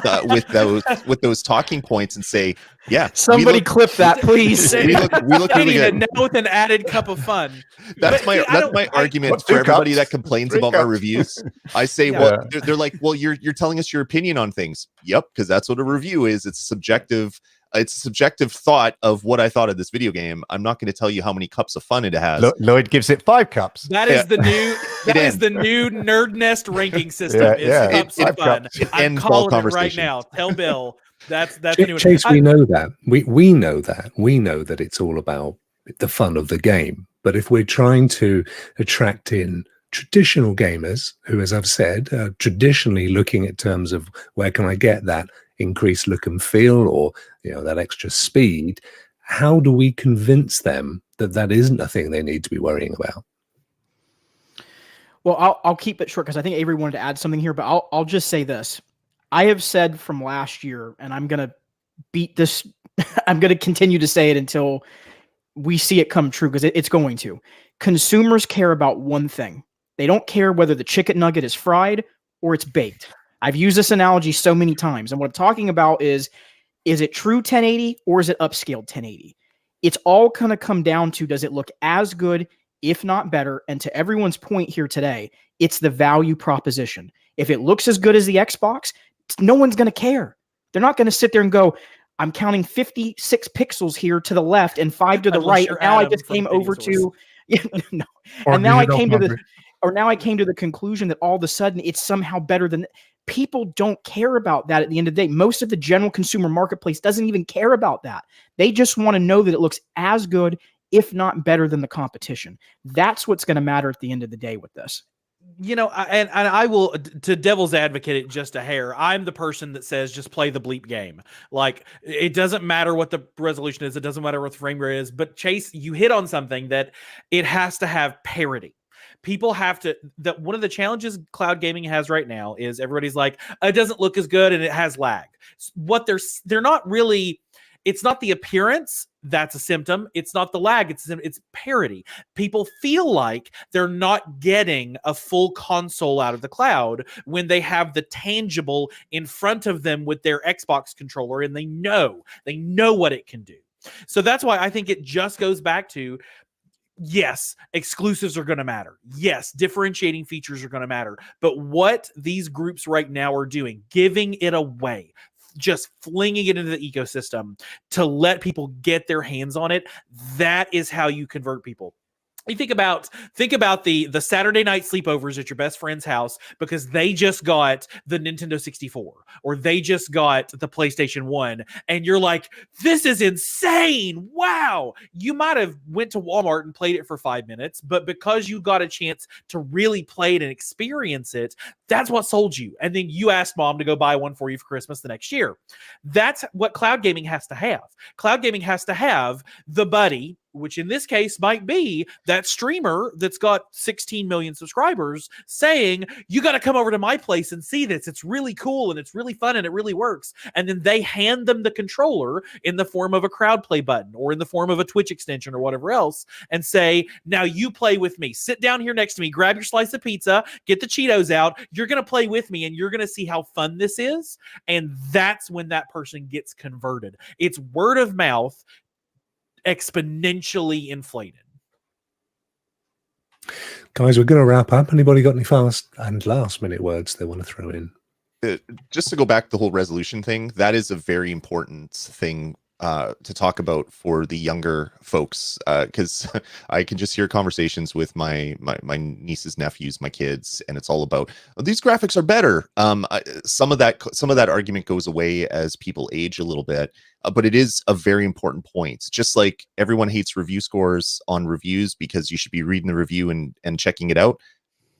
those talking points and say, yeah, somebody clip that, please. we look really good. Now with an added cup of fun. That's my argument for everybody that complains about my reviews. I say, well, they're like, well, you're telling us your opinion on things. Yep, because that's what a review is. It's subjective. It's a subjective thought of what I thought of this video game. I'm not going to tell you how many cups of fun it has. Lloyd gives it 5 cups. That is the new. That is the new Nerd Nest ranking system. Cups of fun. I'm calling it right now. Tell Bill. That's the new Chase. We know that. We know that. We know that it's all about the fun of the game. But if we're trying to attract in traditional gamers who, as I've said, are traditionally looking at terms of where can I get that increased look and feel, or that extra speed, how do we convince them that isn't a thing they need to be worrying about? Well, I'll keep it short because I think Avery wanted to add something here, but I'll just say this. I have said from last year, and I'm going to beat this. I'm going to continue to say it until we see it come true, because it's going to. Consumers care about one thing. They don't care whether the chicken nugget is fried or it's baked. I've used this analogy so many times. And what I'm talking about is it true 1080 or is it upscaled 1080? It's all going to come down to, does it look as good, if not better? And to everyone's point here today, it's the value proposition. If it looks as good as the Xbox, no one's going to care. They're not going to sit there and go, I'm counting 56 pixels here to the left and 5 to the right. And now I just came over to, no. And now I came to the conclusion that all of a sudden it's somehow better than. People don't care about that at the end of the day. Most of the general consumer marketplace doesn't even care about that. They just want to know that it looks as good, if not better than the competition. That's what's going to matter at the end of the day with this. And I will, to devil's advocate it just a hair, I'm the person that says just play the bleep game. Like, it doesn't matter what the resolution is, it doesn't matter what the frame rate is, but Chase, you hit on something that it has to have parity. People have to, that one of the challenges cloud gaming has right now is everybody's like, it doesn't look as good and it has lag. What they're not really, it's not the appearance that's a symptom. It's not the lag. It's parity. People feel like they're not getting a full console out of the cloud when they have the tangible in front of them with their Xbox controller, and they know what it can do. So that's why I think it just goes back to, yes, exclusives are going to matter. Yes, differentiating features are going to matter. But what these groups right now are doing, giving it away, just flinging it into the ecosystem to let people get their hands on it, that is how you convert people. You think about the Saturday night sleepovers at your best friend's house because they just got the Nintendo 64 or they just got the PlayStation 1, and you're like, this is insane. Wow. You might have went to Walmart and played it for 5 minutes, but because you got a chance to really play it and experience it, that's what sold you. And then you asked mom to go buy one for you for Christmas the next year. That's what cloud gaming has to have. Cloud gaming has to have the buddy, which in this case might be that streamer that's got 16 million subscribers saying, you got to come over to my place and see this. It's really cool and it's really fun and it really works. And then they hand them the controller in the form of a crowd play button or in the form of a Twitch extension or whatever else and say, now you play with me. Sit down here next to me, grab your slice of pizza, get the Cheetos out. You're going to play with me and you're going to see how fun this is. And that's when that person gets converted. It's word of mouth, exponentially inflated. Guys, we're going to wrap up. Anybody got any fast and last minute words they want to throw in? Just to go back to the whole resolution thing, that is a very important thing to talk about for the younger folks, because I can just hear conversations with my nieces, nephews, my kids, and it's all about, oh, these graphics are better. Some of that argument goes away as people age a little bit, but it is a very important point. Just like everyone hates review scores on reviews because you should be reading the review and checking it out.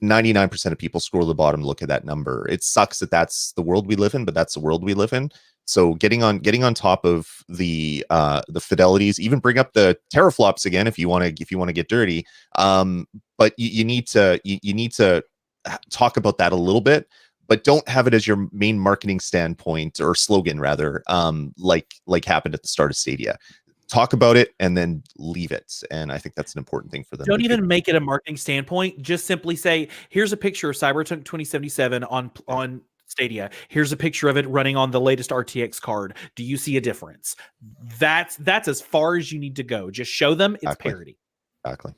99% of people scroll to the bottom, look at that number. It sucks that that's the world we live in, but that's the world we live in. So getting on top of the fidelities, even bring up the teraflops again if you want to get dirty. But you need to talk about that a little bit, but don't have it as your main marketing standpoint or slogan, rather, like happened at the start of Stadia. Talk about it and then leave it. And I think that's an important thing for them. Don't even make it a marketing standpoint. Just simply say, here's a picture of Cyberpunk 2077 on Stadia. Here's a picture of it running on the latest RTX card. Do you see a difference? That's as far as you need to go. Just show them it's parity. Exactly.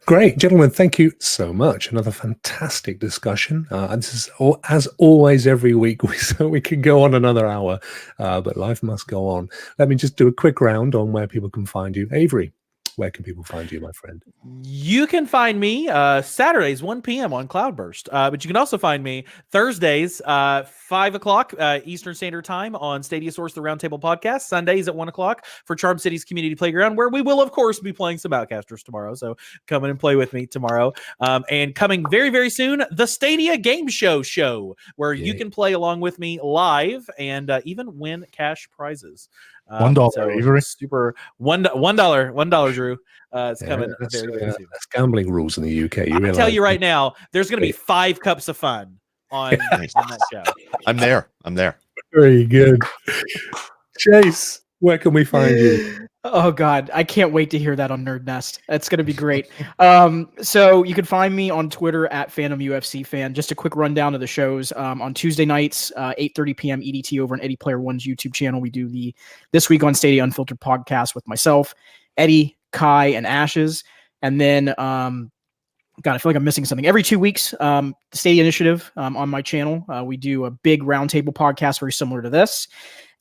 Great, gentlemen. Thank you so much. Another fantastic discussion. This is as always every week. We could go on another hour, but life must go on. Let me just do a quick round on where people can find you. Avery, where can people find you, my friend? You can find me Saturdays 1 p.m. on CloudBurst, but you can also find me Thursdays 5 o'clock Eastern Standard Time on Stadia Source, the Roundtable Podcast. Sundays at 1 o'clock for Charm City's Community Playground, where we will, of course, be playing some Outcasters tomorrow. So come in and play with me tomorrow. And coming very, very soon, the Stadia Game Show, where you can play along with me live and even win cash prizes. $1, so Avery. Super $1, Drew. It's coming very, very soon. That's gambling rules in the UK. I'll tell you right now, there's going to be 5 cups of fun on that show. I'm there. Very good. Chase, where can we find you? Oh God, I can't wait to hear that on Nerd Nest. That's going to be great. So you can find me on Twitter at PhantomUFCFan. Just a quick rundown of the shows. On Tuesday nights, 8:30 p.m. EDT over on Eddie Player One's YouTube channel. We do the This Week on Stadia Unfiltered podcast with myself, Eddie, Kai, and Ashes. And then, God, I feel like I'm missing something. Every 2 weeks, the Stadia Initiative on my channel, we do a big roundtable podcast very similar to this.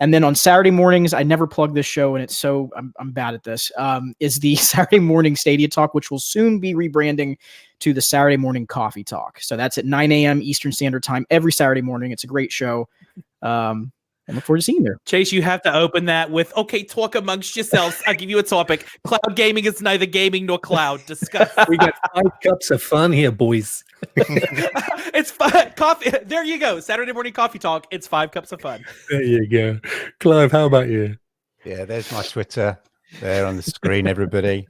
And then on Saturday mornings, I never plug this show, and it's so I'm bad at this. Is the Saturday morning Stadia Talk, which will soon be rebranding to the Saturday Morning Coffee Talk. So that's at 9 a.m. Eastern Standard Time every Saturday morning. It's a great show. I look forward to seeing you there. Chase, you have to open that with, okay, talk amongst yourselves. I'll give you a topic. Cloud gaming is neither gaming nor cloud. Discuss. We got 5 cups of fun here, boys. It's fun. Coffee. There you go. Saturday morning coffee talk. It's 5 cups of fun. There you go. Clive, how about you? Yeah, there's my Twitter there on the screen, everybody.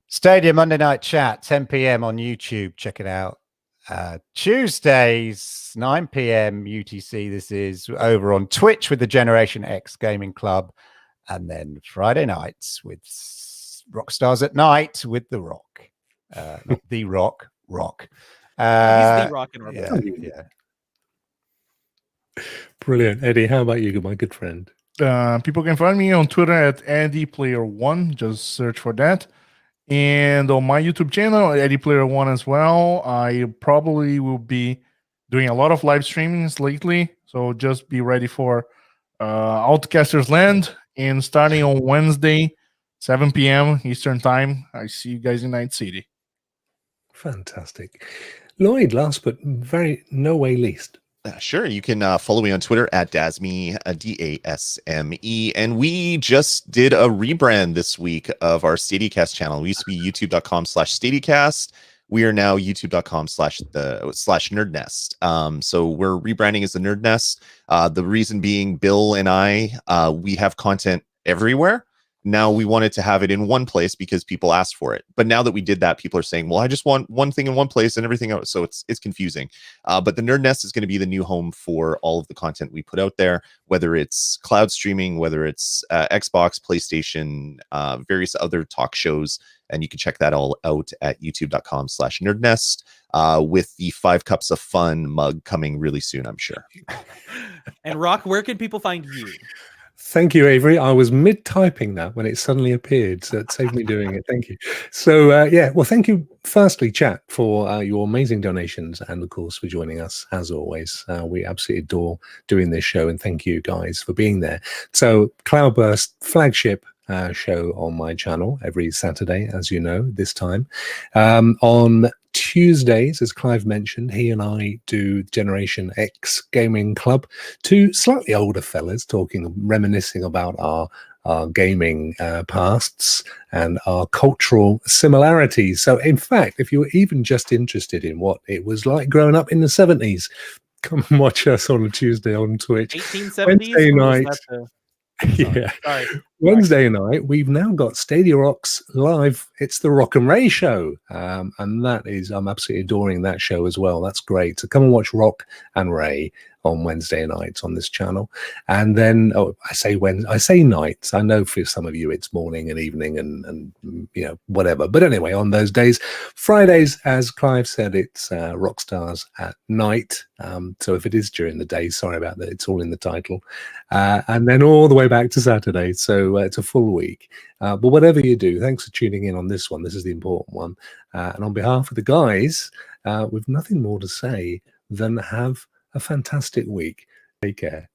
Stadia Monday Night Chat, 10 p.m. on YouTube. Check it out. Tuesdays, 9 p.m. UTC. This is over on Twitch with the Generation X Gaming Club. And then Friday nights with Rockstars at Night with the Rokk. Not the Rokk. He's the rock and roll. Yeah. Brilliant. Eddie, how about you, my good friend? People can find me on Twitter at EddiePlayer1. Just search for that. And on my YouTube channel, EddiePlayer1 as well. I probably will be doing a lot of live streamings lately. So just be ready for Outcasters Land. And starting on Wednesday, 7 p.m. Eastern Time, I see you guys in Night City. Fantastic. Lloyd, last but no way least. Sure. You can follow me on Twitter at Dasme, DASME. And we just did a rebrand this week of our StadiaCast channel. We used to be youtube.com/StadiaCast. We are now youtube.com/NerdNest. So we're rebranding as the Nerd Nest. The reason being, Bill and I, we have content everywhere. Now we wanted to have it in one place because people asked for it. But now that we did that, people are saying, well, I just want one thing in one place and everything else. So it's confusing. But the Nerd Nest is going to be the new home for all of the content we put out there, whether it's cloud streaming, whether it's Xbox, PlayStation, various other talk shows. And you can check that all out at youtube.com/nerdnest with the 5 Cups of Fun mug coming really soon, I'm sure. And Rokk, where can people find you? Thank you, Avery. I was mid-typing that when it suddenly appeared, so it saved me doing it. Thank you. So, well, thank you, firstly, chat, for your amazing donations and, of course, for joining us, as always. We absolutely adore doing this show, and thank you, guys, for being there. So, CloudBurst flagship show on my channel every Saturday, as you know, this time. On Tuesdays, as Clive mentioned, he and I do Generation X Gaming Club, 2 slightly older fellas reminiscing about our gaming pasts and our cultural similarities. So, in fact, if you're even just interested in what it was like growing up in the 70s, come and watch us on a Tuesday on Twitch. 1870s? Wednesday night. Yeah. Sorry. Wednesday night, we've now got Stadia Rocks live. It's the Rokk and Ray show. And that is, I'm absolutely adoring that show as well. That's great. So come and watch Rokk and Ray on Wednesday nights on this channel. And then, I say nights. I know for some of you it's morning and evening and you know, whatever. But anyway, on those days, Fridays, as Clive said, it's Rockstars at night. So if it is during the day, sorry about that. It's all in the title. And then all the way back to Saturday. So it's a full week. But whatever you do, thanks for tuning in on this one. This is the important one. And on behalf of the guys, we've nothing more to say than have a fantastic week. Take care.